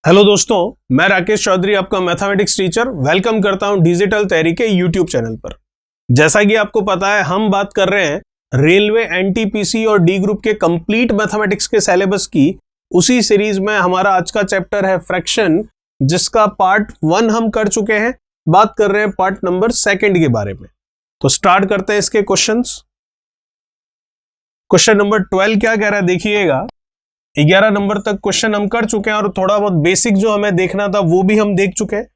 Hello दोस्तों, मैं राकेश चौधरी आपका मैथमेटिक्स टीचर वेलकम करता हूं डिजिटल तैयारी के यूट्यूब चैनल पर। जैसा कि आपको पता है, हम बात कर रहे हैं रेलवे, एनटीपीसी और डी ग्रुप के कंप्लीट मैथमेटिक्स के सिलेबस की। उसी सीरीज में हमारा आज का चैप्टर है फ्रैक्शन, जिसका पार्ट 1 हम कर चुके हैं। बात कर रहे हैं पार्ट नंबर 2 के बारे में। तो स्टार्ट करते हैं इसके क्वेश्चंस। क्वेश्चन नंबर 12 क्या कह रहा है देखिएगा। 11 नंबर तक क्वेश्चन हम कर चुके हैं और थोड़ा बहुत बेसिक जो हमें देखना था वो भी हम देख चुके हैं।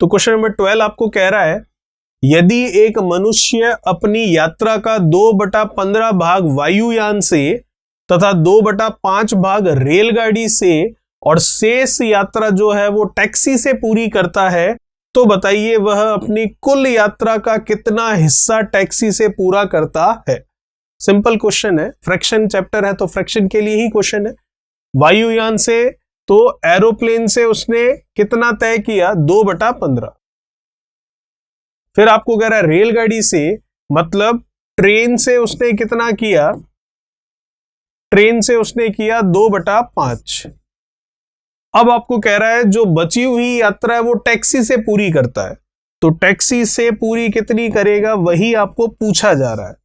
तो क्वेश्चन नंबर 12 आपको कह रहा है, यदि एक मनुष्य अपनी यात्रा का 2/15 भाग वायुयान से तथा 2/5 भाग रेलगाड़ी से और शेष यात्रा जो है वो टैक्सी से पूरी करता है, तो बताइए वह अपनी कुल यात्रा का कितना हिस्सा टैक्सी से पूरा करता है। सिंपल क्वेश्चन है, फ्रैक्शन चैप्टर है तो फ्रैक्शन के लिए ही क्वेश्चन है। वायुयान से तो एरोप्लेन से उसने कितना तय किया, 2/15। फिर आपको कह रहा है रेलगाड़ी से, मतलब ट्रेन से उसने कितना किया, ट्रेन से उसने किया 2/5। अब आपको कह रहा है जो बची हुई यात्रा है वो टैक्सी से पूरी करता है, तो टैक्सी से पूरी कितनी करेगा वही आपको पूछा जा रहा है।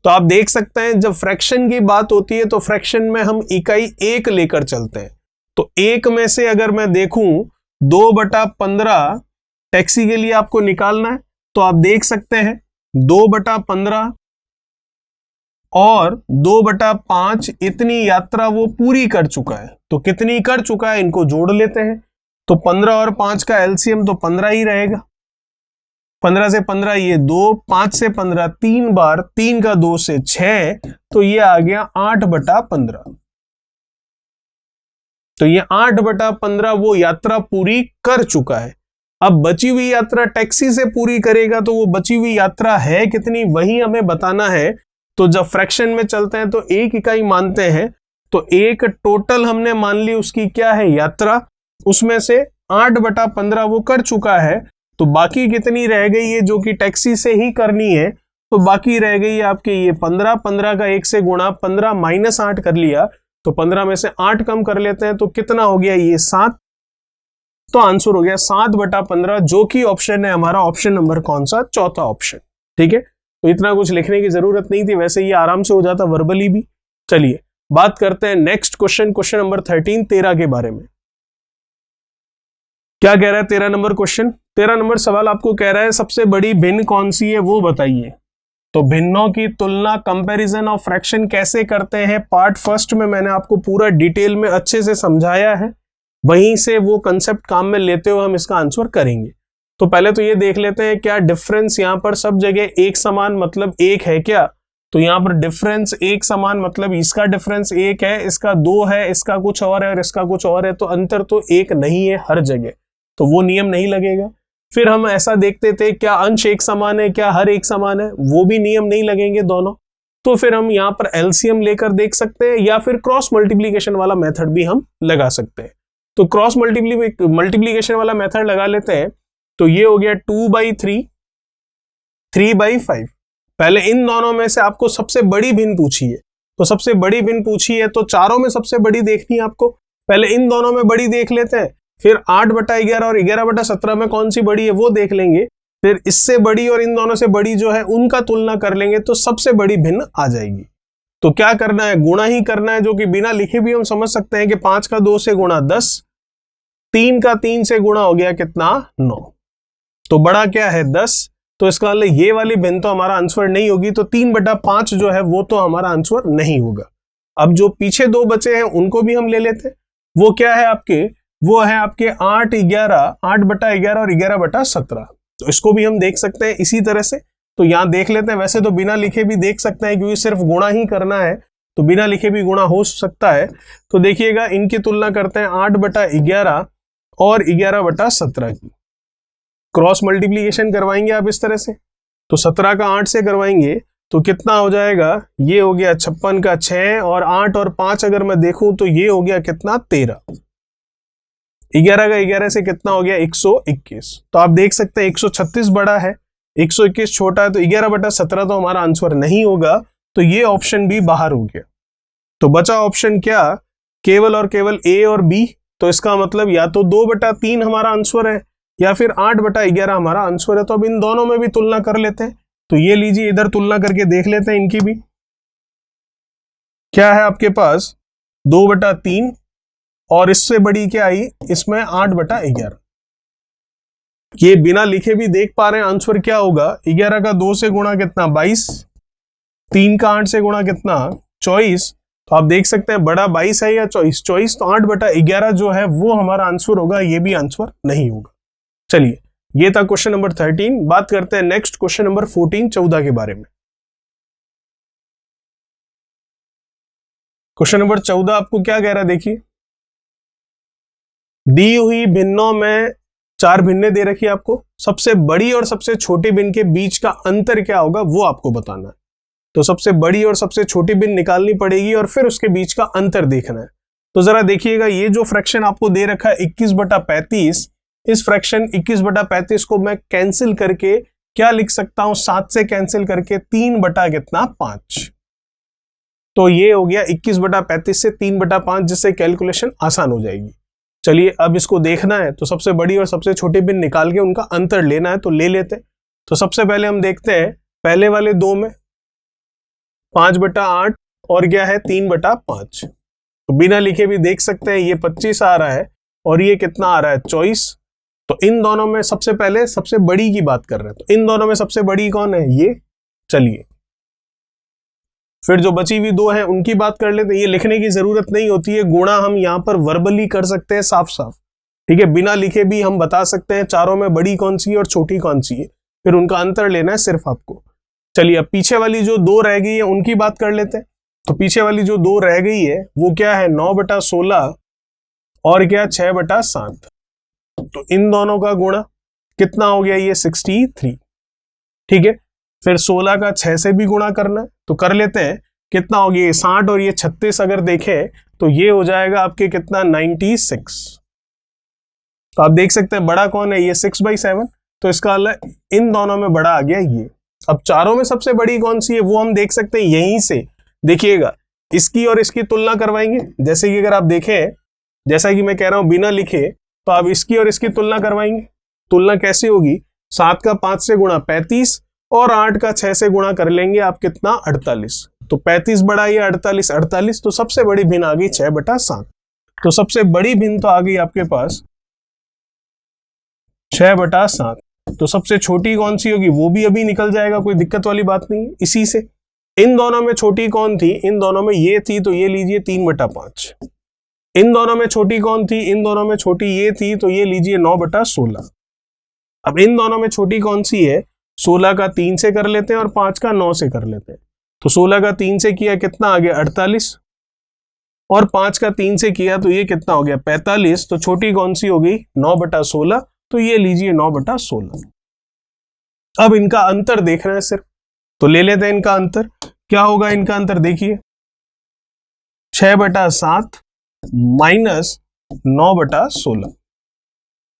तो आप देख सकते हैं जब फ्रैक्शन की बात होती है तो फ्रैक्शन में हम इकाई 1 लेकर चलते हैं। तो 1 में से अगर मैं देखूं 2/15 टैक्सी के लिए आपको निकालना है, तो आप देख सकते हैं 2/15 और 2/5 इतनी यात्रा वो पूरी कर चुका है। तो कितनी कर चुका है इनको जोड़ लेते हैं। तो 15 और 5 का एलसीएम तो 15 ही रहेगा। 15 से 15 ये 2, 5 से 15 3 बार, 3 का 2 से 6, तो ये आ गया 8/15। तो ये 8/15 वो यात्रा पूरी कर चुका है। अब बची हुई यात्रा टैक्सी से पूरी करेगा, तो वो बची हुई यात्रा है कितनी वही हमें बताना है। तो जब फ्रैक्शन में चलते हैं तो 1 इकाई मानते हैं, तो एक टोटल हमने मान ली उसकी क्या है यात्रा, उसमें से 8/15 वो कर चुका है। तो बाकी कितनी रह गई है जो कि टैक्सी से ही करनी है, तो बाकी रह गई है आपके ये 15। 15 का 1 से गुणा, 15 - 8 कर लिया, तो 15 में से 8 कम कर लेते हैं, तो कितना हो गया ये 7। तो आंसर हो गया 7/15, जो कि ऑप्शन है हमारा ऑप्शन नंबर कौन सा, चौथा ऑप्शन। ठीक है, तो इतना कुछ लिखने की जरूरत नहीं थी, वैसे ये आराम से हो जाता वर्बली भी। चलिए बात करते हैं नेक्स्ट क्वेश्चन, क्वेश्चन नंबर 13 13 के बारे में। क्या कह रहा है 13 नंबर क्वेश्चन। 13 नंबर सवाल आपको कह रहा है सबसे बड़ी भिन्न कौन सी है वो बताइए। तो भिन्नों की तुलना, कंपैरिजन ऑफ फ्रैक्शन कैसे करते हैं, पार्ट फर्स्ट में मैंने आपको पूरा डिटेल में अच्छे से समझाया है। वहीं से वो कंसेप्ट काम में लेते हुए हम इसका आंसर करेंगे। तो पहले तो ये देख लेते हैं क्या डिफरेंस यहाँ पर सब जगह एक समान मतलब 1 है क्या। तो यहाँ पर डिफरेंस एक समान मतलब इसका डिफरेंस 1 है, इसका 2 है, इसका कुछ और है और इसका कुछ और है, तो अंतर तो 1 नहीं है हर जगह, तो वो नियम नहीं लगेगा। फिर हम ऐसा देखते थे क्या अंश एक समान है, क्या हर एक समान है, वो भी नियम नहीं लगेंगे दोनों। तो फिर हम यहाँ पर एलसीएम लेकर देख सकते हैं, या फिर क्रॉस मल्टीप्लीकेशन वाला मेथड भी हम लगा सकते हैं। तो क्रॉस मल्टीप्लीकेशन वाला मेथड लगा लेते हैं। तो ये हो गया 2/3, 3/5। पहले इन दोनों में से आपको सबसे बड़ी भिन्न पूछी है, तो सबसे बड़ी भिन्न पूछी है तो चारों में सबसे बड़ी देखनी है आपको। पहले इन दोनों में बड़ी देख लेते हैं, फिर 8/11 और 11/17 में कौन सी बड़ी है वो देख लेंगे। फिर इससे बड़ी और इन दोनों से बड़ी जो है उनका तुलना कर लेंगे, तो सबसे बड़ी भिन्न आ जाएगी। तो क्या करना है, गुणा ही करना है, जो कि बिना लिखे भी हम समझ सकते हैं कि 5 का 2 से गुणा 10, 3 का 3 से गुणा हो गया कितना, 9। तो बड़ा क्या है 10, तो इसका मतलब ये वाली भिन्न तो हमारा आंसर नहीं होगी, तो 3/5 जो है वो तो हमारा आंसर नहीं होगा। अब जो पीछे 2 बचे हैं उनको भी हम ले लेते हैं। वो क्या है आपके, वो है आपके 8/11 और 11/17। तो इसको भी हम देख सकते हैं इसी तरह से। तो यहां देख लेते हैं, वैसे तो बिना लिखे भी देख सकते हैं क्योंकि सिर्फ गुणा ही करना है, तो बिना लिखे भी गुणा हो सकता है। तो देखिएगा इनकी तुलना करते हैं 8/11 और 11/17 की। क्रॉस मल्टीप्लीकेशन करवाएंगे आप इस तरह से, तो 17 का 8 से करवाएंगे तो कितना हो जाएगा, ये हो गया 56 का 6, और 8 और 5 अगर मैं देखूं तो ये हो गया कितना 13। 11 का 11 से कितना हो गया 121। तो आप देख सकते हैं 136 बड़ा है, 121 छोटा है, तो 11/17 तो हमारा आंसर नहीं होगा। तो ये ऑप्शन भी बाहर हो गया। तो बचा ऑप्शन क्या, केवल और केवल ए और बी। तो इसका मतलब या तो 2/3 हमारा आंसर है या फिर 8/11 हमारा आंसर है। तो अब इन दोनों में भी तुलना कर लेते हैं। तो ये लीजिए, इधर तुलना करके देख लेते हैं इनकी भी। क्या है आपके पास 2/3 और इससे बड़ी क्या आई इसमें 8/11। ये बिना लिखे भी देख पा रहे हैं आंसर क्या होगा। 11 का 2 से गुणा कितना 22, 3 का 8 से गुणा कितना 24। तो आप देख सकते हैं बड़ा 22 है या 24, 24 तो 8/11 जो है वो हमारा आंसर होगा। ये भी आंसर नहीं होगा। चलिए, ये था क्वेश्चन नंबर 13। बात करते हैं नेक्स्ट क्वेश्चन नंबर 14, 14 के बारे में। क्वेश्चन नंबर 14 आपको क्या कह रहा है, देखिए। दी हुई भिन्नों में 4 भिन्नें दे रखी है आपको। सबसे बड़ी और सबसे छोटी भिन्न के बीच का अंतर क्या होगा वो आपको बताना है। तो सबसे बड़ी और सबसे छोटी भिन्न निकालनी पड़ेगी और फिर उसके बीच का अंतर देखना है। तो जरा देखिएगा, ये जो फ्रैक्शन आपको दे रखा है 21/35, इस फ्रैक्शन 21/35 को मैं कैंसिल करके क्या लिख सकता हूं, 7 से कैंसिल करके 3/5। तो ये हो गया 21/35 से 3/5, जिससे कैलकुलेशन आसान हो जाएगी। चलिए, अब इसको देखना है तो सबसे बड़ी और सबसे छोटी भिन्न निकाल के उनका अंतर लेना है। तो ले लेते हैं। तो सबसे पहले हम देखते हैं पहले वाले दो में 5/8 और क्या है 3/5। तो बिना लिखे भी देख सकते हैं ये 25 आ रहा है और ये कितना आ रहा है 24। तो इन दोनों में सबसे पहले सबसे बड़ी की बात कर रहे हैं। तो इन दोनों में सबसे बड़ी कौन है, ये। चलिए, फिर जो बची हुई दो हैं उनकी बात कर लेते हैं। ये लिखने की जरूरत नहीं होती है, गुणा हम यहां पर वर्बली कर सकते हैं साफ साफ, ठीक है। बिना लिखे भी हम बता सकते हैं चारों में बड़ी कौन सी है और छोटी कौन सी है, फिर उनका अंतर लेना है सिर्फ आपको। चलिए, अब पीछे वाली जो 2 रह गई है उनकी बात कर लेते हैं। तो पीछे वाली जो 2 रह गई है वो क्या है 9/16 और क्या 6/7। तो इन दोनों का गुणा कितना हो गया, ये 63, ठीक है। फिर 16 का 6 से भी गुणा करना है, तो कर लेते हैं। कितना हो गया ये 60 और ये 36 अगर देखें तो ये हो जाएगा आपके कितना 96। तो आप देख सकते हैं बड़ा कौन है, ये 6/7। तो इसका मतलब इन दोनों में बड़ा आ गया ये। अब चारों में सबसे बड़ी कौन सी है वो हम देख सकते हैं यहीं से। देखिएगा, इसकी और इसकी तुलना करवाएंगे। जैसे कि अगर आप देखें, जैसा कि मैं कह रहा हूं बिना लिखे, तो आप इसकी और इसकी तुलना करवाएंगे। तुलना कैसे होगी, 7 का 5 से गुणा 35 और 8 का 6 से गुणा कर लेंगे आप कितना 48। तो 35 बड़ा ये 48, 48। तो सबसे बड़ी भिन्न आ गई 6/7। तो सबसे बड़ी भिन्न तो आ गई आपके पास 6/7। तो सबसे छोटी कौन सी होगी वो भी अभी निकल जाएगा, कोई दिक्कत वाली बात नहीं है। इसी से इन दोनों में छोटी कौन थी, इन दोनों में ये थी, तो ये लीजिए 3/5। इन दोनों में छोटी कौन थी, इन दोनों में छोटी ये थी, तो ये लीजिए 9/16। अब इन दोनों में छोटी कौन सी है, 16 का 3 से कर लेते हैं और 5 का 9 से कर लेते हैं। तो 16 का 3 से किया कितना आ गया 48 और 5 का 3 से किया तो ये कितना हो गया 45। तो छोटी कौन सी हो गई 9/16। तो ये लीजिए 9/16। अब इनका अंतर देख रहे हैं सिर्फ, तो ले लेते हैं इनका अंतर। क्या होगा इनका अंतर, देखिए 6/7 माइनस 9/16,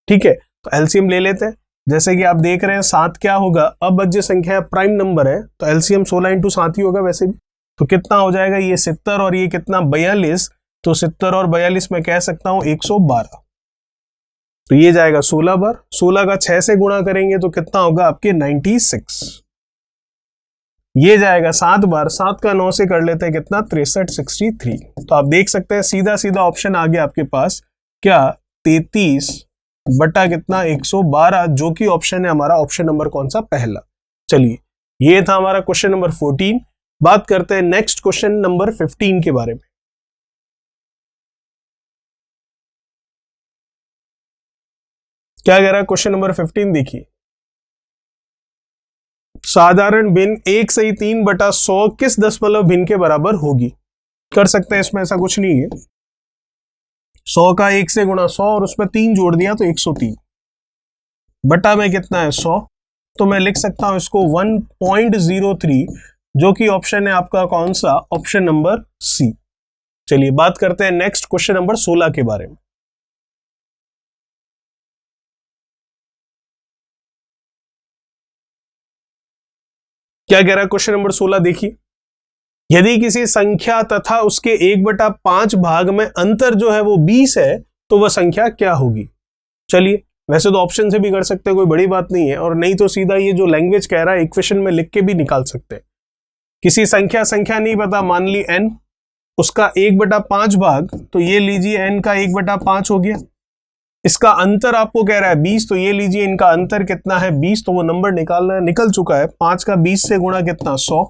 ठीक है। तो एलसीएम ले लेते हैं। जैसे कि आप देख रहे हैं 7 क्या होगा, अभाज्य संख्या प्राइम नंबर है, तो एलसीएम 16 × 7 ही होगा वैसे भी। तो कितना हो जाएगा ये 70 और ये कितना 42। तो 70 और 42 में कह सकता हूं 112। तो ये जाएगा 16 बार। 16 का 6 से गुणा करेंगे तो कितना होगा आपके 96। ये जाएगा 7 बार, 7 का 9 से कर लेते हैं कितना 63, 63। तो आप देख सकते हैं सीधा सीधा ऑप्शन आ गया आपके पास क्या 33 बटा कितना 112, जो कि ऑप्शन है हमारा ऑप्शन नंबर कौन सा, पहला। चलिए, ये था हमारा क्वेश्चन नंबर 14। बात करते हैं नेक्स्ट क्वेश्चन नंबर 15 के बारे में। क्या कह रहा है क्वेश्चन नंबर 15, देखिए। साधारण भिन्न 1 सही 3/100 किस दशमलव भिन्न के बराबर होगी। कर सकते हैं, इसमें ऐसा कुछ नहीं है। 100 का 1 से गुणा 100 और उसमें 3 जोड़ दिया तो 103 बटा में कितना है 100। तो मैं लिख सकता हूं इसको 1.03, जो कि ऑप्शन है आपका कौन सा, ऑप्शन नंबर सी। चलिए, बात करते हैं नेक्स्ट क्वेश्चन नंबर 16 के बारे में। क्या कह रहा है क्वेश्चन नंबर 16, देखिए। यदि किसी संख्या तथा उसके 1/5 भाग में अंतर जो है वो 20 है, तो वह संख्या क्या होगी। चलिए, वैसे तो ऑप्शन से भी कर सकते हैं, कोई बड़ी बात नहीं है, और नहीं तो सीधा ये जो लैंग्वेज कह रहा है इक्वेशन में लिख के भी निकाल सकते हैं। किसी संख्या नहीं पता, मान ली n, उसका 1/5 भाग, तो ये लीजिए n का 1/5 हो गया। इसका अंतर आपको कह रहा है 20, तो ये लीजिए इनका अंतर कितना है 20, तो वो नंबर निकालना है, निकल चुका है। 5 का 20 से गुणा कितना 100,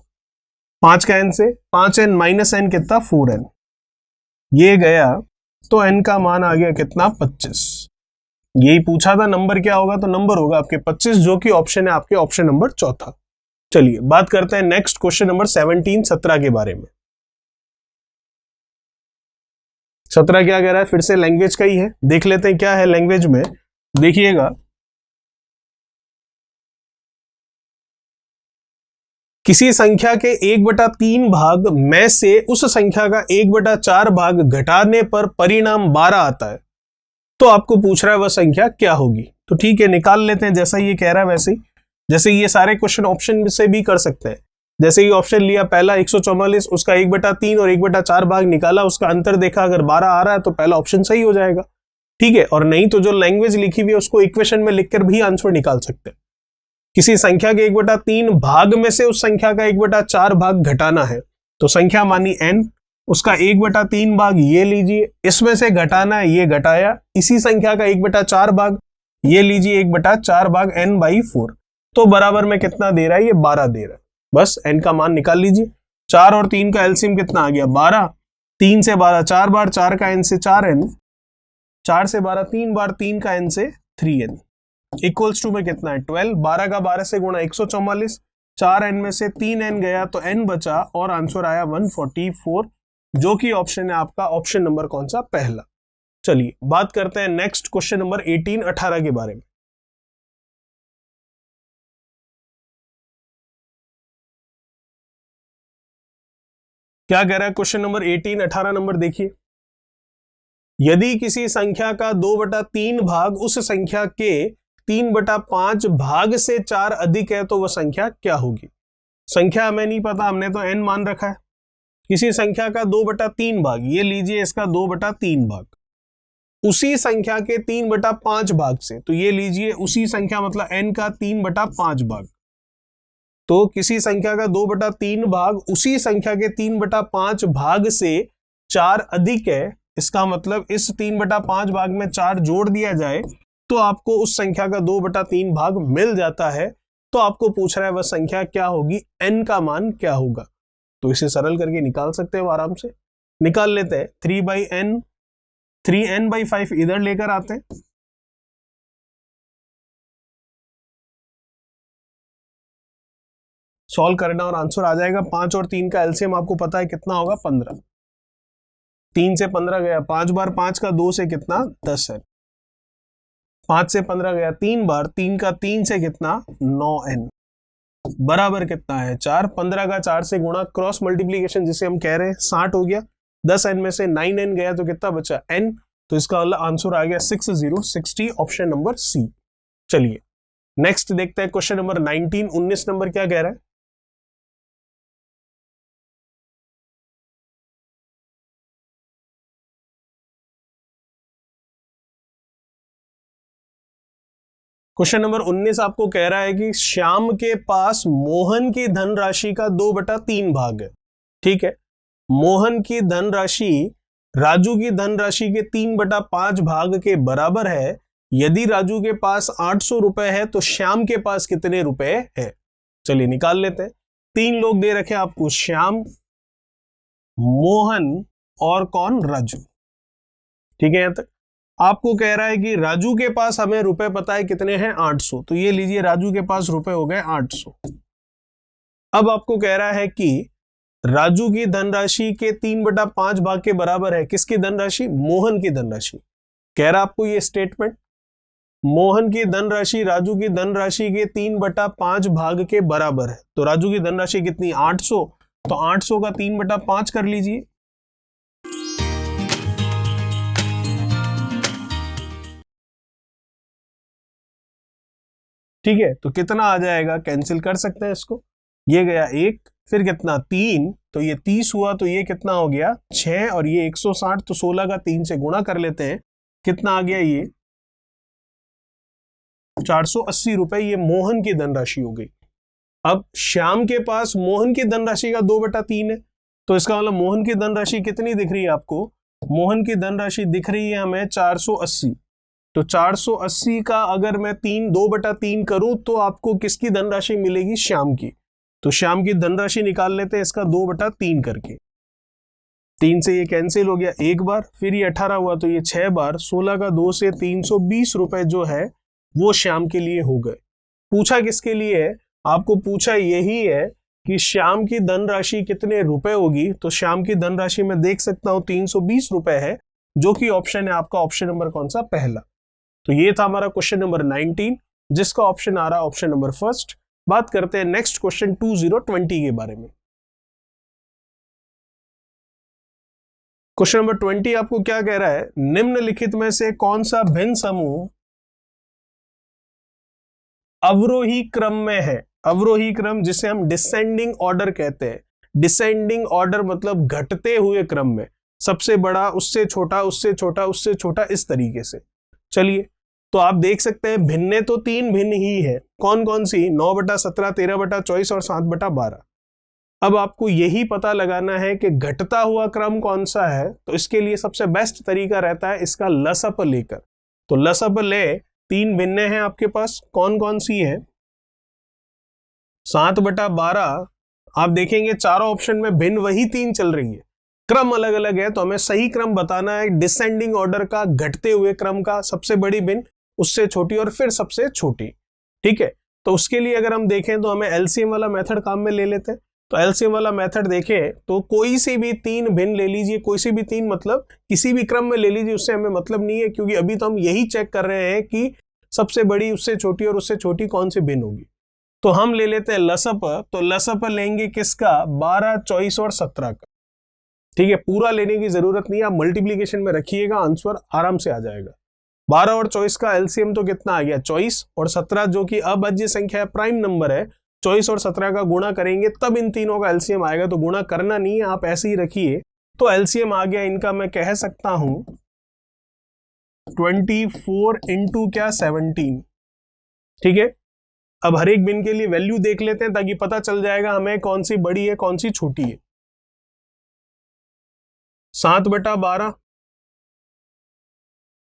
5 का n से 5n माइनस n कितना 4n, ये गया तो n का मान आ गया कितना 25। यही पूछा था नंबर क्या होगा, तो नंबर होगा आपके 25, जो कि ऑप्शन है आपके ऑप्शन नंबर चौथा। चलिए बात करते हैं नेक्स्ट क्वेश्चन नंबर 17 के बारे में। 17 क्या कह रहा है, फिर से लैंग्वेज का ही है, देख लेते हैं क्या है लैंग्वेज में। देखिएगा, किसी संख्या के 1/3 भाग में से उस संख्या का 1/4 भाग घटाने पर परिणाम 12 आता है, तो आपको पूछ रहा है वह संख्या क्या होगी। तो ठीक है, निकाल लेते हैं, जैसा ये कह रहा है वैसे ही। जैसे ये सारे क्वेश्चन ऑप्शन से भी कर सकते हैं। जैसे ये ऑप्शन लिया पहला 144, उसका 1/3 और 1/4 भाग निकाला, उसका अंतर देखा, अगर 12 आ रहा है तो पहला ऑप्शन सही हो जाएगा। ठीक है, और नहीं तो जो लैंग्वेज लिखी हुई है उसको इक्वेशन में लिखकर भी आंसर निकाल सकते हैं। किसी संख्या के 1/3 भाग में से उस संख्या का 1/4 भाग घटाना है, तो संख्या मानी n, उसका 1/3 भाग ये लीजिए, इसमें से घटाना है, ये घटाया, इसी संख्या का 1/4 भाग ये लीजिए, 1/4 भाग n/4, तो बराबर में कितना दे रहा है, ये 12 दे रहा है। बस n का मान निकाल लीजिए। 4 और 3 का एलसीएम कितना आ गया 12, 3 से 12 4 बार, 4 का n से 4n, 4 से 12 3 बार, 3 का n से 3n, इक्वल्स टू में कितना है 12। 12 का 12 से गुणा 144, 4n में से 3n गया तो n बचा और आंसर आया 144, जो कि ऑप्शन है आपका ऑप्शन नंबर कौन सा, पहला। चलिए बात करते हैं नेक्स्ट क्वेश्चन नंबर 18 के बारे में। क्या कह रहा है क्वेश्चन नंबर 18 नंबर देखिए, यदि किसी संख्या का 2/3 भाग उस संख्या के 3/5 भाग से 4 अधिक है, तो वह संख्या क्या होगी। संख्या हमें नहीं पता, हमने तो n मान रखा है। किसी संख्या का 2/3 भाग, ये लीजिए इसका 2/3 भाग, उसी संख्या के 3/5 भाग से, तो ये लीजिए उसी संख्या मतलब n का 3/5 भाग, तो किसी संख्या का 2/3 भाग उसी संख्या के 3/5 भाग से 4 अधिक है, इसका मतलब इस 3/5 भाग में 4 जोड़ दिया जाए तो आपको उस संख्या का 2/3 भाग मिल जाता है। तो आपको पूछ रहा है वह संख्या क्या होगी, n का मान क्या होगा। तो इसे सरल करके निकाल सकते हो, आराम से निकाल लेते हैं। 3/n, 3n/5 इधर लेकर आते हैं, सॉल्व करना और आंसर आ जाएगा। 5 और 3 का एलसीएम आपको पता है कितना होगा 15, 3 से 15 गया 5 बार, 5 का 2 से कितना 10 है, 5 से 15 गया 3 बार, 3 का 3 से कितना 9n, बराबर कितना है 4। 15 का 4 से गुणा, क्रॉस मल्टीप्लीकेशन जिसे हम कह रहे हैं 60 हो गया, 10n में से 9n गया तो कितना बचा n, तो इसका आंसर आ गया 6060, ऑप्शन नंबर सी। चलिए नेक्स्ट देखते हैं क्वेश्चन नंबर 19 नंबर क्या कह रहा है। क्वेश्चन नंबर 19 आपको कह रहा है कि श्याम के पास मोहन की धनराशि का 2/3 भाग है। ठीक है, मोहन की धनराशि राजू की धनराशि के 3/5 भाग के बराबर है। यदि राजू के पास 800 रुपए है तो श्याम के पास कितने रुपए है। चलिए निकाल लेते हैं। 3 लोग दे रखे आपको, श्याम, मोहन और कौन, राजू। ठीक है, यहां तक आपको कह रहा है कि राजू के पास हमें रुपए पता है कितने हैं 800, तो ये लीजिए राजू के पास रुपए हो गए 800। अब आपको कह रहा है कि राजू की धनराशि के 3/5 भाग के बराबर है किसकी धनराशि, मोहन की धनराशि। कह रहा आपको ये स्टेटमेंट, मोहन की धनराशि राजू की धनराशि के 3/5 भाग के बराबर है। तो राजू की धनराशि कितनी 800, तो 800 का 3/5 कर लीजिए। ठीक है, तो कितना आ जाएगा, कैंसिल कर सकते हैं इसको, ये गया 1, फिर कितना 3, तो ये 30 हुआ, तो ये कितना हो गया 6, और ये 160, तो 16 का 3 से गुणा कर लेते हैं, कितना आ गया ये 480 रुपए, ये मोहन की धनराशि हो गई। अब श्याम के पास मोहन की धनराशि का 2/3 है, तो इसका मतलब मोहन की धनराशि कितनी दिख रही है आपको? मोहन की धनराशि दिख रही है हमें 480। तो 480 का अगर मैं 2/3 करूं तो आपको किसकी धनराशि मिलेगी? श्याम की। तो श्याम की धनराशि निकाल लेते हैं इसका 2/3 करके। 3 से ये कैंसिल हो गया एक बार, फिर ये 18 हुआ तो ये 6 बार, 16 का 2 से 320 रुपए जो है वो श्याम के लिए हो गए। पूछा किसके लिए है? आपको पूछा यही है कि श्याम की धनराशि कितने रुपए होगी। तो श्याम की धनराशि मैं देख सकता हूं 320 रुपए है, जो कि ऑप्शन है आपका ऑप्शन नंबर कौन सा? पहला। तो ये था हमारा क्वेश्चन नंबर 19, जिसका ऑप्शन आ रहा है ऑप्शन नंबर फर्स्ट। बात करते हैं नेक्स्ट क्वेश्चन 2020 के बारे में। क्वेश्चन नंबर 20 आपको क्या कह रहा है? निम्नलिखित में से कौन सा भिन्न समूह अवरोही क्रम में है? अवरोही क्रम जिसे हम डिसेंडिंग ऑर्डर कहते हैं। डिसेंडिंग ऑर्डर मतलब घटते हुए क्रम में, सबसे बड़ा उससे छोटा, उससे छोटा, उससे छोटा, इस तरीके से। चलिए, तो आप देख सकते हैं भिन्ने तो 3 भिन्न ही है। कौन कौन सी? 9/17, 13/24 और 7/12। अब आपको यही पता लगाना है कि घटता हुआ क्रम कौन सा है। तो इसके लिए सबसे बेस्ट तरीका रहता है इसका लसअप लेकर। तो लसअप ले, 3 भिन्ने हैं आपके पास, कौन कौन सी है? 7/12। आप देखेंगे चारों ऑप्शन में भिन्न वही 3 चल रही है, क्रम अलग अलग है, तो हमें सही क्रम बताना है डिसेंडिंग ऑर्डर का, घटते हुए क्रम का। सबसे बड़ी भिन्न, उससे छोटी और फिर सबसे छोटी। ठीक है, तो उसके लिए अगर हम देखें तो हमें एलसीएम वाला मेथड काम में ले लेते हैं। तो एलसीएम वाला मेथड देखें तो कोई सी भी 3 भिन्न ले लीजिए, कोई सी भी 3 मतलब किसी भी क्रम में ले लीजिए, उससे हमें मतलब नहीं है, क्योंकि अभी तो हम यही चेक कर रहे हैं कि सबसे बड़ी, उससे छोटी और उससे छोटी कौन सी भिन्न होगी। तो हम ले लेते हैं लसअप। तो लसअप लेंगे किसका? 12, 24 और 17 का। ठीक है, पूरा लेने की जरूरत नहीं है, आप मल्टीप्लीकेशन में रखिएगा, आंसर आराम से आ जाएगा। 12 और 24 का एलसीएम तो कितना आ गया? 24, और 17 जो कि अभाज्य संख्या है, प्राइम नंबर है, 24 और 17 का गुणा करेंगे तब इन तीनों का एलसीएम आएगा। तो गुणा करना नहीं है, आप ऐसे ही रखिए। तो एलसीएम आ गया इनका, मैं कह सकता हूं 24 इंटू क्या? 17। ठीक है, अब हर एक भिन्न के लिए वैल्यू देख लेते हैं ताकि पता चल जाएगा हमें कौन सी बड़ी है कौन सी छोटी है। 7/12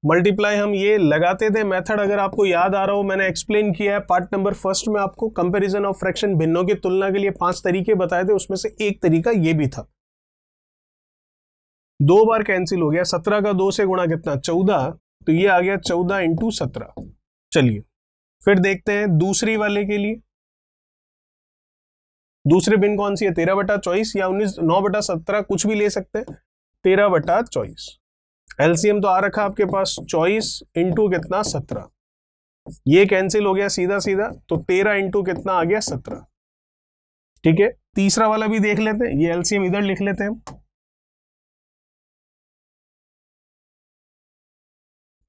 मल्टीप्लाई, हम ये लगाते थे मेथड, अगर आपको याद आ रहा हो, मैंने एक्सप्लेन किया है पार्ट नंबर फर्स्ट में आपको। कंपैरिजन ऑफ फ्रैक्शन, भिन्नों की तुलना के लिए 5 तरीके बताए थे, उसमें से एक तरीका ये भी था। 2 बार कैंसिल हो गया, 17 का 2 से गुणा कितना? 14, तो ये आ गया 14 इंटू 17। चलिए फिर देखते हैं दूसरी वाले के लिए। दूसरी भिन्न कौन सी है? 13/24 या 9/17, कुछ भी ले सकते हैं। 13/24 एलसीएम तो आ रखा आपके पास 24 इंटू कितना? 17। ये कैंसिल हो गया सीधा सीधा, तो 13 इंटू कितना आ गया? 17। ठीक है, तीसरा वाला भी देख लेते हैं, ये एलसीएम इधर लिख लेते हैं।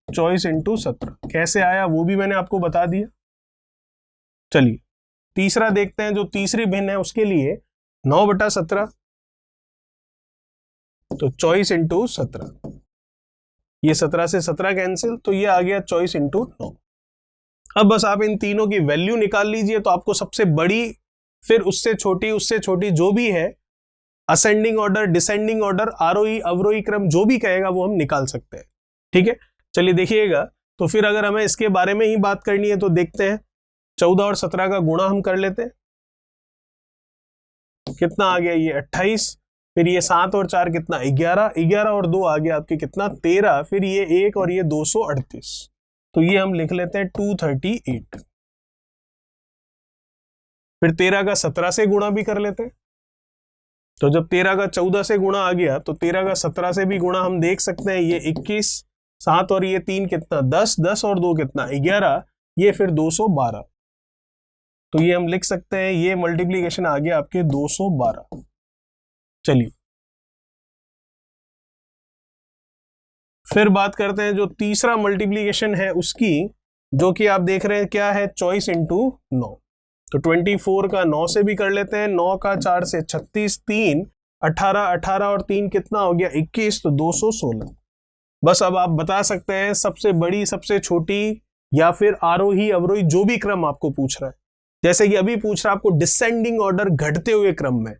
24 इंटू 17 कैसे आया वो भी मैंने आपको बता दिया। चलिए तीसरा देखते हैं, जो तीसरी भिन्न है उसके लिए 9/17, तो 24 इंटू 17, ये 17 से 17 कैंसिल, तो ये आ गया 24 इंटू 9। अब बस आप इन तीनों की वैल्यू निकाल लीजिए, तो आपको सबसे बड़ी, फिर उससे छोटी जो भी है, असेंडिंग ऑर्डर, डिसेंडिंग ऑर्डर, आरोही अवरोही क्रम, जो भी कहेगा वो हम निकाल सकते हैं। ठीक है, चलिए देखिएगा। तो फिर अगर हमें इसके बारे में ही बात करनी है तो देखते हैं, 14 और 17 का गुणा हम कर लेते हैं। कितना आ गया? ये 28, फिर ये 7 और 4 कितना? 11, 11 और 2 आ गया आपके कितना? 13, फिर ये 1 और ये 238, तो ये हम लिख लेते हैं 238। फिर 13 का 17 से गुणा भी कर लेते हैं। तो जब 13 का 14 से गुणा आ गया, तो 13 का 17 से भी गुणा हम देख सकते हैं, ये 21, 7 और ये 3 कितना? 10, 10 और 2 कितना? 11, ये फिर 212, तो ये हम लिख सकते हैं, ये मल्टीप्लीकेशन आ गया आपके 212। चलिए फिर बात करते हैं जो तीसरा मल्टीप्लीकेशन है उसकी, जो कि आप देख रहे हैं क्या है? 24 इंटू 9। तो 24 का 9 से भी कर लेते हैं, 9 का 4 से 36, 3 18, 18 और 3 कितना हो गया? 21, तो 216। बस अब आप बता सकते हैं सबसे बड़ी, सबसे छोटी, या फिर आरोही अवरोही, जो भी क्रम आपको पूछ रहा है। जैसे कि अभी पूछ रहा है आपको डिसेंडिंग ऑर्डर, घटते हुए क्रम में,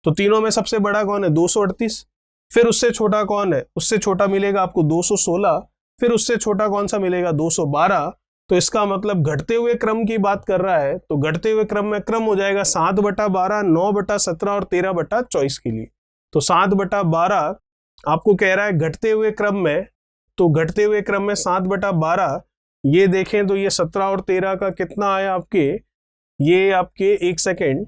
तो तीनों में सबसे बड़ा कौन है? 238। फिर उससे छोटा कौन है? उससे छोटा मिलेगा आपको 216। फिर उससे छोटा कौन सा मिलेगा? 212। तो इसका मतलब घटते हुए क्रम की बात कर रहा है, तो घटते हुए क्रम में क्रम हो जाएगा 7/12, 9/17 और 13/24 के लिए। तो 7/12 आपको कह रहा है घटते हुए क्रम में, तो घटते हुए क्रम में 7/12, ये देखें तो ये 17 और 13 का कितना आया आपके, ये आपके, एक सेकेंड,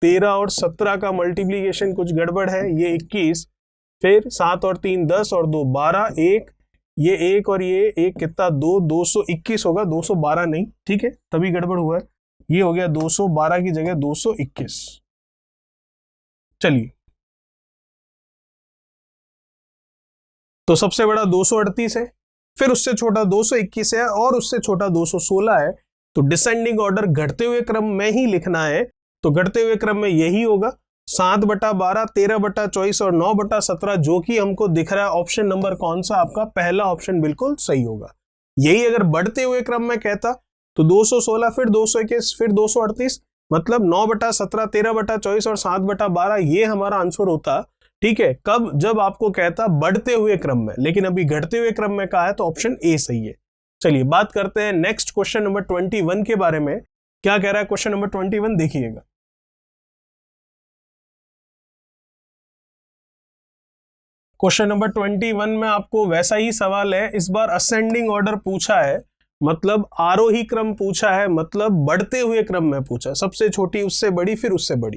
13 और 17 का मल्टीप्लीकेशन कुछ गड़बड़ है, ये 21, फिर 7 और 3 10 और 2 12, एक, ये एक और ये एक कितना, 2, 221 होगा, 212 नहीं, ठीक है, तभी गड़बड़ हुआ है। ये हो गया 212 की जगह 221। चलिए, तो सबसे बड़ा 238 है, फिर उससे छोटा 221 है, और उससे छोटा 216 है। तो डिसेंडिंग ऑर्डर घटते हुए क्रम में ही लिखना है, तो घटते हुए क्रम में यही होगा 7/12, 13/24 और 9/17, जो कि हमको दिख रहा है ऑप्शन नंबर कौन सा आपका, पहला ऑप्शन बिल्कुल सही होगा। यही अगर बढ़ते हुए क्रम में कहता तो 216, फिर 221, फिर 238, मतलब 9/17, 13/24 और 7/12, ये हमारा आंसर होता। ठीक है, कब? जब आपको कहता बढ़ते हुए क्रम में, लेकिन अभी घटते हुए क्रम में कहा है, तो ऑप्शन ए सही है। चलिए बात करते हैं नेक्स्ट क्वेश्चन नंबर 21 के बारे में। क्या कह रहा है क्वेश्चन नंबर 21? देखिएगा, क्वेश्चन नंबर 21 में आपको वैसा ही सवाल है, इस बार असेंडिंग ऑर्डर पूछा है, मतलब आरोही क्रम पूछा है, मतलब बढ़ते हुए क्रम में पूछा है, सबसे छोटी उससे बड़ी फिर उससे बड़ी।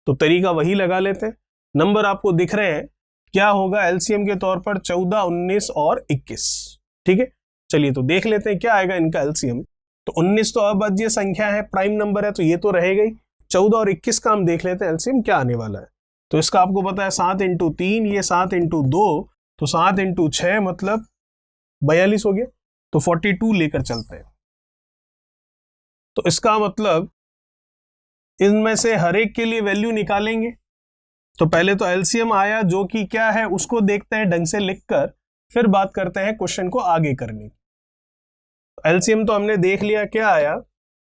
तो तरीका वही लगा लेते हैं। नंबर आपको दिख रहे हैं, क्या होगा एलसीएम के तौर पर? 14, 19 और 21। ठीक है, चलिए तो देख लेते हैं क्या आएगा इनका एलसीएम। तो 19 तो अभाज्य संख्या है, प्राइम नंबर है, तो ये तो रहेगा ही। 14 और 21 का हम देख लेते हैं एलसीएम क्या आने वाला है। तो इसका आपको पता है 7 × 3, ये 7 × 2, तो 7 × 6 मतलब 42 हो गया। तो 42 लेकर चलते हैं। तो इसका मतलब इनमें से हर एक के लिए वैल्यू निकालेंगे। तो पहले तो एलसीएम आया, जो कि क्या है उसको देखते हैं ढंग से लिखकर, फिर बात करते हैं क्वेश्चन को आगे करने की। एलसीएम तो हमने देख लिया क्या आया,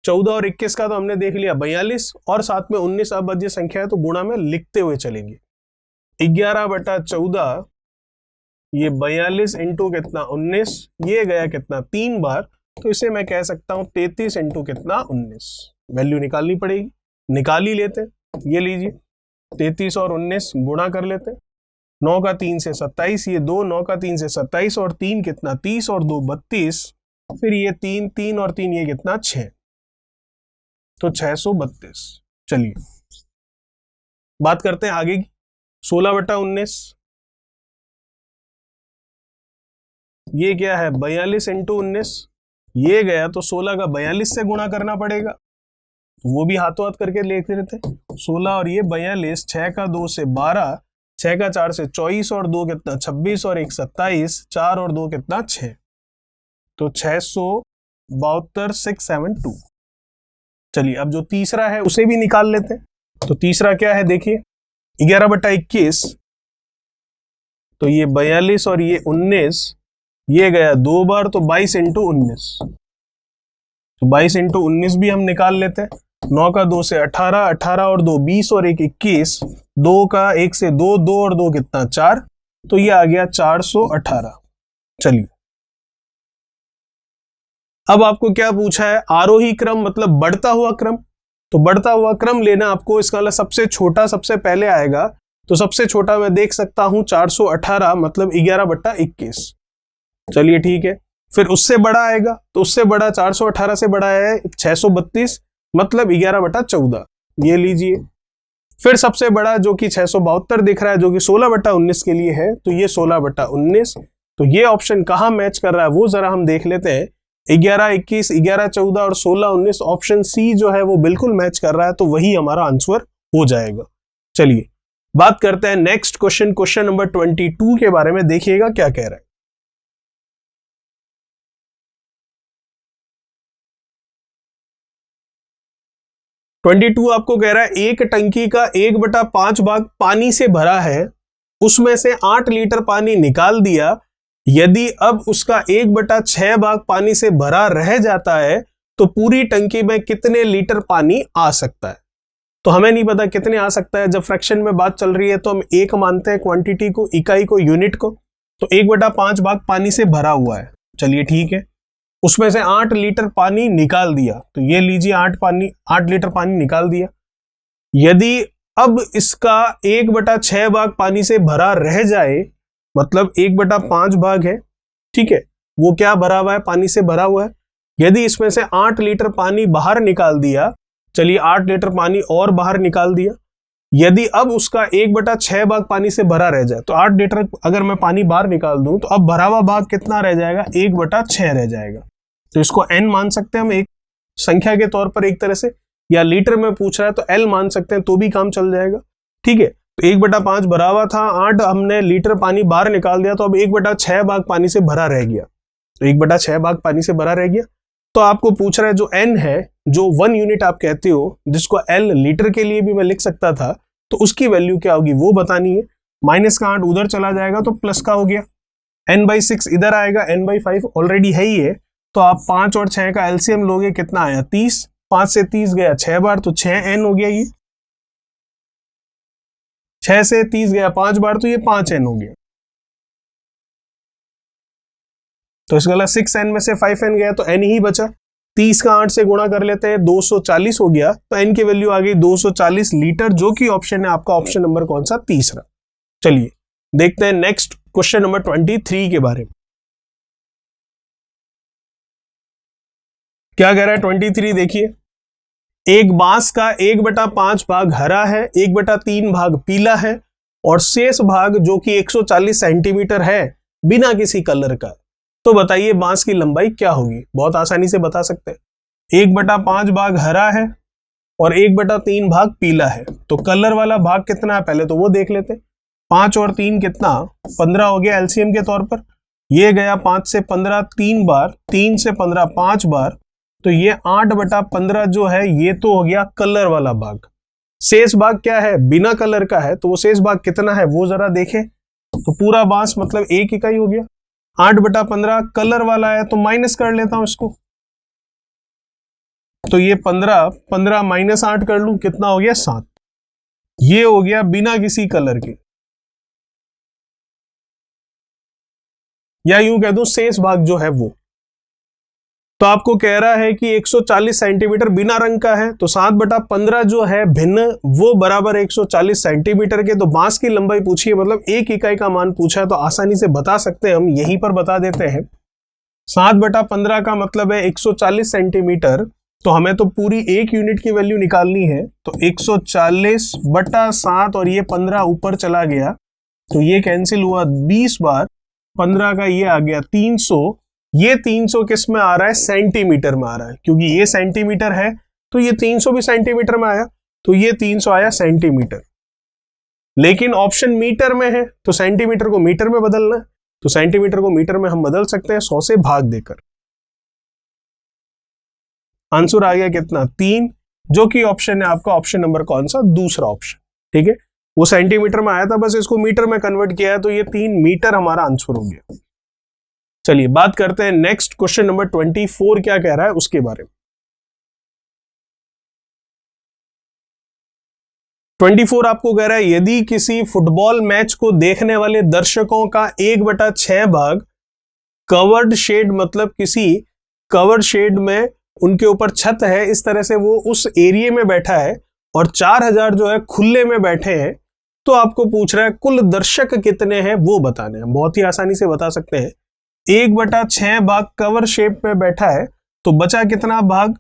14 और 21 का तो हमने देख लिया 42, और साथ में 19 अभाज्य संख्या है, तो गुणा में लिखते हुए चलेंगे। 11/14, ये 42 इंटू कितना 19, ये गया कितना 3 बार, तो इसे मैं कह सकता हूं 33 इंटू कितना 19। वैल्यू निकालनी पड़ेगी, निकाल ही लेते हैं। ये लीजिए 33 और 19 गुणा कर लेते हैं। 9 का 3 से 27, ये 2, 9 का 3 से 27 और 3 कितना 30 और 2 32, फिर ये 3, 3 और 3 ये कितना 6, तो 632। चलिए बात करते हैं आगे की। 16/19, ये क्या है 42 इंटू 19, ये गया तो 16 का 42 से गुणा करना पड़ेगा, वो भी हाथों हाथ करके लेते रहते। 16 और ये 42, 6 का 2 से 12, 6 का 4 से 24 और 2 कितना 26 और 1 27, 4 और 2 कितना 6, तो 672, 672। चलिए अब जो तीसरा है उसे भी निकाल लेते हैं। तो तीसरा क्या है देखिए, 11/21, तो ये 42 और ये 19, ये गया 2 बार, तो 22 इंटू 19, तो 22 इंटू 19 भी हम निकाल लेते हैं। 9 का 2 से 18, 18 और 2 20 और 1 21, 2 का 1 से 2, 2 और 2 कितना 4, तो ये आ गया 418। चलिए अब आपको क्या पूछा है, आरोही क्रम मतलब बढ़ता हुआ क्रम। तो बढ़ता हुआ क्रम लेना आपको, इसका मतलब सबसे छोटा सबसे पहले आएगा, तो सबसे छोटा मैं देख सकता हूं 418, मतलब 11/21। चलिए ठीक है, फिर उससे बड़ा आएगा, तो उससे बड़ा 418 से बड़ा है 632, मतलब 11/14, ये लीजिए। फिर सबसे बड़ा जो कि 672 दिख रहा है, जो कि 16/19 के लिए है, तो ये 16/19। तो ये ऑप्शन कहां मैच कर रहा है वो जरा हम देख लेते हैं। 11, 21, 11, 14 और 16, 19, ऑप्शन सी जो है वो बिल्कुल मैच कर रहा है, तो वही हमारा आंसर हो जाएगा। चलिए बात करते हैं नेक्स्ट क्वेश्चन, क्वेश्चन नंबर 22 के बारे में। देखिएगा क्या कह रहा है। 22 आपको कह रहा है एक टंकी का 1/5 भाग पानी से भरा है, उसमें से 8 लीटर पानी निकाल दिया, यदि अब उसका 1/6 भाग पानी से भरा रह जाता है तो पूरी टंकी में कितने लीटर पानी आ सकता है। तो हमें नहीं पता कितने आ सकता है, जब फ्रैक्शन में बात चल रही है तो हम एक मानते हैं क्वांटिटी को, इकाई को, यूनिट को। तो 1/5 भाग पानी से भरा हुआ है, चलिए ठीक है। उसमें से 8 लीटर पानी निकाल दिया, तो ये लीजिए 8 लीटर पानी निकाल दिया। यदि अब इसका 1/6 भाग पानी से भरा रह जाए, मतलब 1/5 भाग है, ठीक है, वो क्या भरा हुआ है, पानी से भरा हुआ है। यदि इसमें से 8 लीटर पानी बाहर निकाल दिया, चलिए 8 लीटर पानी और बाहर निकाल दिया। यदि अब उसका 1/6 भाग पानी से भरा रह जाए, तो 8 लीटर अगर मैं पानी बाहर निकाल दूं तो अब भरा हुआ भाग कितना रह जाएगा, 1/6 रह जाएगा। तो इसको n मान सकते हैं हम एक संख्या के तौर पर एक तरह से, या लीटर में पूछ रहा है तो L मान सकते हैं, तो भी काम चल जाएगा, ठीक है। तो 1/5 भरा हुआ था, 8 हमने लीटर पानी बाहर निकाल दिया, तो अब 1/6 भाग पानी से भरा रह गया। तो 1/6 भाग पानी से भरा रह गया। तो आपको पूछ रहा है जो n है, जो 1 यूनिट आप कहते हो, जिसको L लीटर के लिए भी मैं लिख सकता था, तो उसकी वैल्यू क्या होगी वो बतानी है। माइनस का 8 उधर चला जाएगा तो प्लस का हो गया, n/6 इधर आएगा, n/5 ऑलरेडी है ही है। तो आप 5 और 6 का एलसीएम लोगे, कितना आया 30, 5 से 30 गया 6 बार, तो 6n हो गया। ये 6 से 30 गया 5 बार, तो ये 5n हो गया। तो इसका 6n में से 5n गया तो n ही बचा। 30 का 8 से गुणा कर लेते हैं, 240 हो गया, तो n की वैल्यू आ गई 240 लीटर, जो कि ऑप्शन है आपका ऑप्शन नंबर कौन सा, तीसरा। चलिए देखते हैं नेक्स्ट क्वेश्चन नंबर 23 के बारे में। क्या कह रहा है 23, देखिए। एक बांस का 1/5 भाग हरा है, 1/3 भाग पीला है, और शेष भाग जो कि 140 सेंटीमीटर है बिना किसी कलर का। तो बताइए बांस की लंबाई क्या होगी। बहुत आसानी से बता सकते हैं। 1/5 भाग हरा है और 1/3 भाग पीला है, तो कलर वाला भाग कितना है पहले तो वो देख लेते हैं। 5 और 3 कितना, 15 हो गया एलसीएम के तौर पर। ये गया 5 से 15 3 बार, 3 से 15 5 बार, तो ये 8/15 जो है ये तो हो गया कलर वाला भाग। शेष भाग क्या है, बिना कलर का है, तो वो शेष भाग कितना है वो जरा देखें। तो पूरा बांस मतलब 1 इकाई हो गया। 8/15 कलर वाला है, तो माइनस कर लेता हूं इसको। तो ये 15 माइनस 8 कर लूं, कितना हो गया 7। ये हो गया बिना किसी कलर के, या यूं कह दूं शेष भाग जो है वो। तो आपको कह रहा है कि 140 सेंटीमीटर बिना रंग का है, तो 7/15 जो है भिन्न वो बराबर 140 सेंटीमीटर के। तो बांस की लंबाई पूछी है, मतलब 1 इकाई का मान पूछा है, तो आसानी से बता सकते हैं हम, यहीं पर बता देते हैं। 7/15 का मतलब है 140 सेंटीमीटर, तो हमें तो पूरी 1 यूनिट की वैल्यू निकालनी है। तो 140/7 और ये 15 ऊपर चला गया, तो ये कैंसिल हुआ 20 बार। 15 का ये आ गया 300। ये 300 किस में आ रहा है, सेंटीमीटर में आ रहा है, क्योंकि ये सेंटीमीटर है तो ये 300 भी सेंटीमीटर में आया, तो ये 300 आया सेंटीमीटर। लेकिन ऑप्शन मीटर में है, तो सेंटीमीटर को मीटर में बदलना है, तो सेंटीमीटर को मीटर में हम बदल सकते हैं 100 से भाग देकर। आंसर आ गया कितना, 3, जो कि ऑप्शन है आपका ऑप्शन नंबर कौन सा, दूसरा ऑप्शन। ठीक है, वो सेंटीमीटर में आया था, बस इसको मीटर में कन्वर्ट किया है, तो ये 3 मीटर हमारा आंसर हो गया। चलिए बात करते हैं नेक्स्ट क्वेश्चन नंबर 24 क्या कह रहा है उसके बारे में। 24 आपको कह रहा है यदि किसी फुटबॉल मैच को देखने वाले दर्शकों का 1/6 भाग कवर्ड शेड, मतलब किसी कवर्ड शेड में उनके ऊपर छत है, इस तरह से वो उस एरिया में बैठा है, और 4000 जो है खुले में बैठे हैं, तो आपको पूछ रहा है कुल दर्शक कितने हैं वो बताने हैं। बहुत ही आसानी से बता सकते हैं। 1/6 भाग कवर शेप में बैठा है, तो बचा कितना भाग,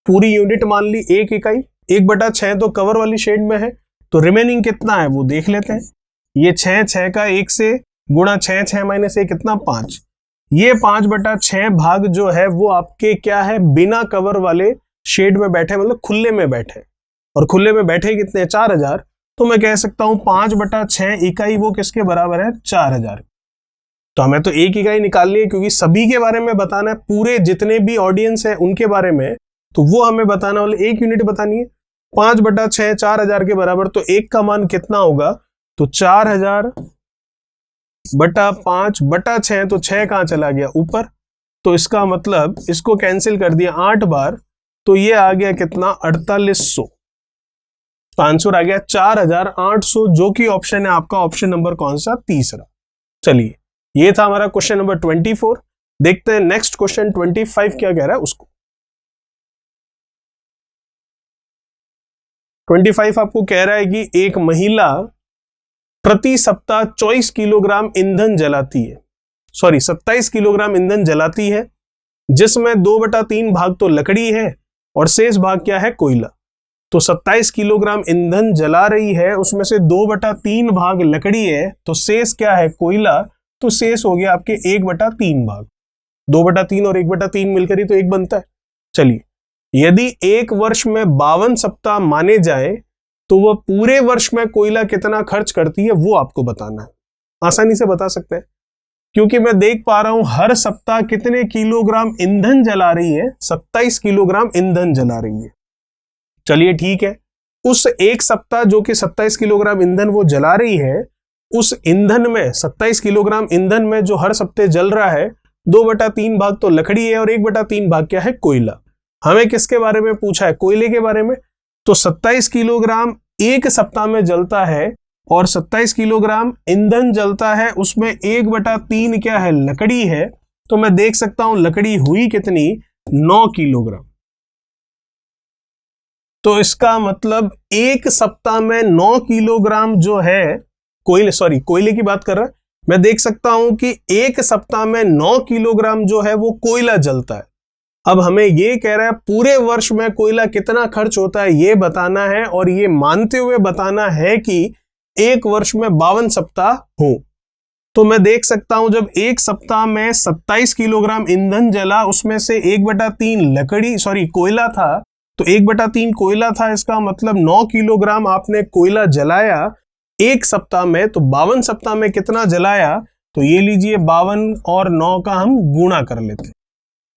पूरी यूनिट मान ली 1 इकाई, 1/6 तो कवर वाली शेड में है, तो रिमेनिंग कितना है वो देख लेते हैं। ये 6 का 1 से गुणा 6 माइनस 1 कितना 5। ये 5/6 भाग जो है वो आपके क्या है, बिना कवर वाले शेड में बैठे, मतलब खुले में बैठे, और खुले में बैठे कितने 4000, तो मैं कह सकता हूं 5/6 इकाई वो किसके बराबर है, 4000। तो हमें तो 1 इकाई निकालनी है, क्योंकि सभी के बारे में बताना है, पूरे जितने भी ऑडियंस है उनके बारे में, तो वो हमें बताना वाले 1 यूनिट बतानी है। 5/6 4000 के बराबर, तो 1 का मान कितना होगा, तो 4000 बटा 5 बटा 6, तो 6 कहाँ चला गया ऊपर, तो इसका मतलब इसको कैंसिल कर दिया 8 बार, तो ये आ गया कितना 4800। तो आंसर आ गया 4800, जो कि ऑप्शन है आपका ऑप्शन नंबर कौन सा, तीसरा। चलिए, ये था हमारा क्वेश्चन नंबर 24। देखते हैं नेक्स्ट क्वेश्चन 25 क्या कह रहा है उसको। 25 आपको कह रहा है कि एक महिला प्रति सप्ताह 24 किलोग्राम ईंधन जलाती है, 27 किलोग्राम ईंधन जलाती है, जिसमें 2/3 भाग तो लकड़ी है और शेष भाग क्या है, कोयला। तो 27 किलोग्राम ईंधन जला रही है, उसमें से 2/3 भाग लकड़ी है, तो शेष क्या है, कोयला। तो शेष हो गया आपके 1/3 भाग। 2/3 और 1/3 मिलकर ही तो 1 बनता है। चलिए, यदि एक वर्ष में 52 सप्ताह माने जाए, तो वह पूरे वर्ष में कोयला कितना खर्च करती है वो आपको बताना है। आसानी से बता सकते हैं, क्योंकि मैं देख पा रहा हूं हर सप्ताह कितने किलोग्राम ईंधन जला रही है, 27 किलोग्राम ईंधन जला रही है। चलिए ठीक है, उस एक सप्ताह जो कि 27 किलोग्राम ईंधन वो जला रही है, उस ईंधन में 27 किलोग्राम ईंधन में जो हर सप्ताह जल रहा है, 2/3 भाग तो लकड़ी है और 1/3 भाग क्या है, कोयला। हमें किसके बारे में पूछा है, कोयले के बारे में। तो 27 किलोग्राम एक सप्ताह में जलता है और 27 किलोग्राम ईंधन जलता है, उसमें 1/3 क्या है, लकड़ी है। तो मैं देख सकता हूं लकड़ी हुई कितनी, 9 किलोग्राम। तो इसका मतलब एक सप्ताह में 9 किलोग्राम जो है कोयले की बात कर रहा है। मैं देख सकता हूं कि एक सप्ताह में 9 किलोग्राम जो है वो कोयला जलता है। अब हमें ये कह रहा है पूरे वर्ष में कोयला कितना खर्च होता है ये बताना है, और ये मानते हुए बताना है कि एक वर्ष में 52 सप्ताह हो। तो मैं देख सकता हूं जब एक सप्ताह में 27 किलोग्राम ईंधन जला, उसमें से 1/3 कोयला था, तो 1/3 कोयला था, इसका मतलब 9 किलोग्राम आपने कोयला जलाया एक सप्ताह में। तो 52 सप्ताह में कितना जलाया, तो ये लीजिए 52 और 9 का हम गुणा कर लेते,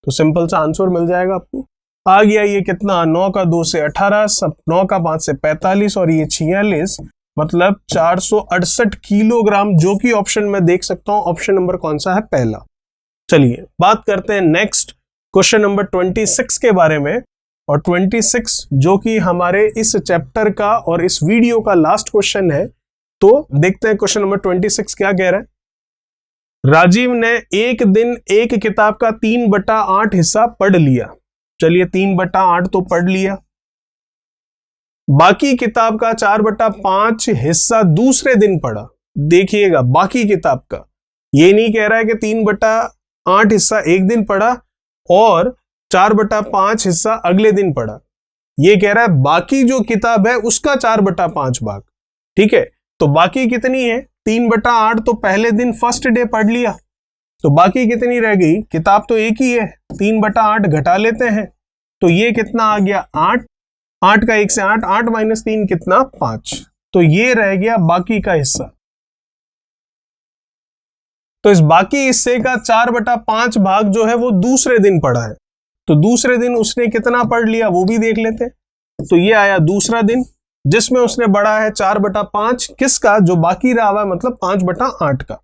तो सिंपल सा आंसर मिल जाएगा आपको। आ गया ये कितना, 9 का 2 से 18, 9 का 5 से 45 और ये 46, मतलब 468 किलोग्राम, जो कि ऑप्शन में देख सकता हूं ऑप्शन नंबर कौन सा है, पहला। चलिए बात करते हैं नेक्स्ट क्वेश्चन नंबर 26 के बारे में। और 26 जो कि हमारे इस चैप्टर का और इस वीडियो का लास्ट क्वेश्चन है। तो देखते हैं क्वेश्चन नंबर 26 क्या कह रहा है। राजीव ने एक दिन एक किताब का 3/8 हिस्सा पढ़ लिया। चलिए 3/8 तो पढ़ लिया, बाकी किताब का 4/5 हिस्सा दूसरे दिन पढ़ा। देखिएगा बाकी किताब का, ये नहीं कह रहा है कि 3/8 हिस्सा एक दिन पढ़ा और 4/5 हिस्सा अगले दिन पढ़ा। ये कह रहा है बाकी जो किताब है उसका 4/5 भाग। ठीक है, तो बाकी कितनी है, 3/8 तो पहले दिन फर्स्ट डे पढ़ लिया, तो बाकी कितनी रह गई, किताब तो एक ही है, 3/8 घटा लेते हैं, तो ये कितना आ गया 8, 8 का 1 से 8, 8 - 3 कितना 5, तो ये रह गया बाकी का हिस्सा। तो इस बाकी हिस्से का 4/5 भाग जो है वो दूसरे दिन पढ़ा है, तो दूसरे दिन उसने कितना पढ़ लिया वो भी देख लेते हैं। तो ये आया दूसरा दिन जिसमें उसने पढ़ा है 4/5 किसका, जो बाकी रहा हुआ है, मतलब 5/8 का।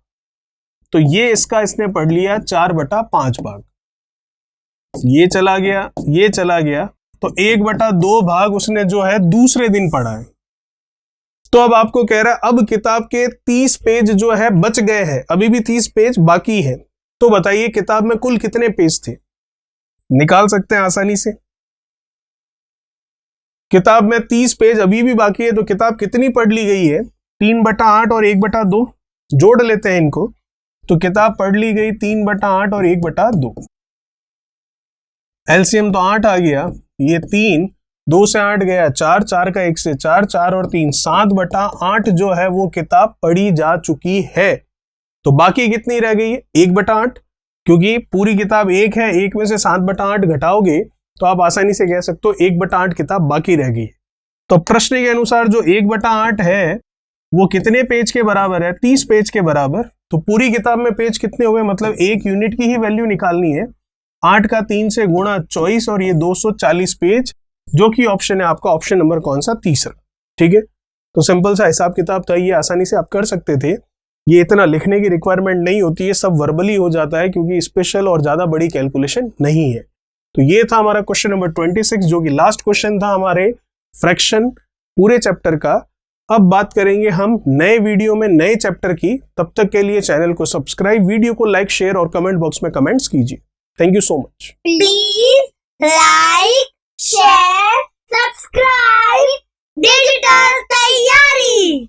तो ये इसका इसने पढ़ लिया 4/5 भाग। ये चला गया, ये चला गया, तो 1/2 भाग उसने जो है दूसरे दिन पढ़ा है। तो अब आपको कह रहा है अब किताब के 30 पेज जो है बच गए हैं, अभी भी 30 पेज बाकी है। तो बताइए किताब में कुल कितने पेज थे, निकाल सकते हैं आसानी से। किताब में 30 पेज अभी भी बाकी है, तो किताब कितनी पढ़ ली गई है, 3/8 और 1/2, जोड़ लेते हैं इनको। तो किताब पढ़ ली गई 3/8 और 1/2। एलसीएम तो 8 आ गया, ये 3, 2 से 8 गया 4, 4 का 1 से 4, 4 और 3 7/8 जो है वो किताब पढ़ी जा चुकी है। तो बाकी कितनी रह गई है, 1/8, क्योंकि पूरी किताब 1 है, 1 में से 7/8 घटाओगे तो आप आसानी से कह सकते हो 1/8 किताब बाकी रह गई। तो प्रश्न के अनुसार जो 1/8 है वो कितने पेज के बराबर है, 30 पेज के बराबर। तो पूरी किताब में पेज कितने हुए, मतलब 1 यूनिट की ही वैल्यू निकालनी है। 8 का 3 से गुणा 24 और ये 240 पेज, जो कि ऑप्शन है आपका ऑप्शन नंबर कौन सा, तीसरा। ठीक है, तो सिंपल सा हिसाब किताब था, ये आसानी से आप कर सकते थे। ये इतना लिखने की रिक्वायरमेंट नहीं होती है, सब वर्बली हो जाता है क्योंकि स्पेशल और ज्यादा बड़ी कैलकुलेशन नहीं है। तो ये था हमारा क्वेश्चन नंबर 26 जो कि लास्ट क्वेश्चन था हमारे फ्रैक्शन पूरे चैप्टर का। अब बात करेंगे हम नए वीडियो में नए चैप्टर की। तब तक के लिए चैनल को सब्सक्राइब, वीडियो को लाइक, शेयर और कमेंट बॉक्स में कमेंट्स कीजिए। Thank you so much. Please like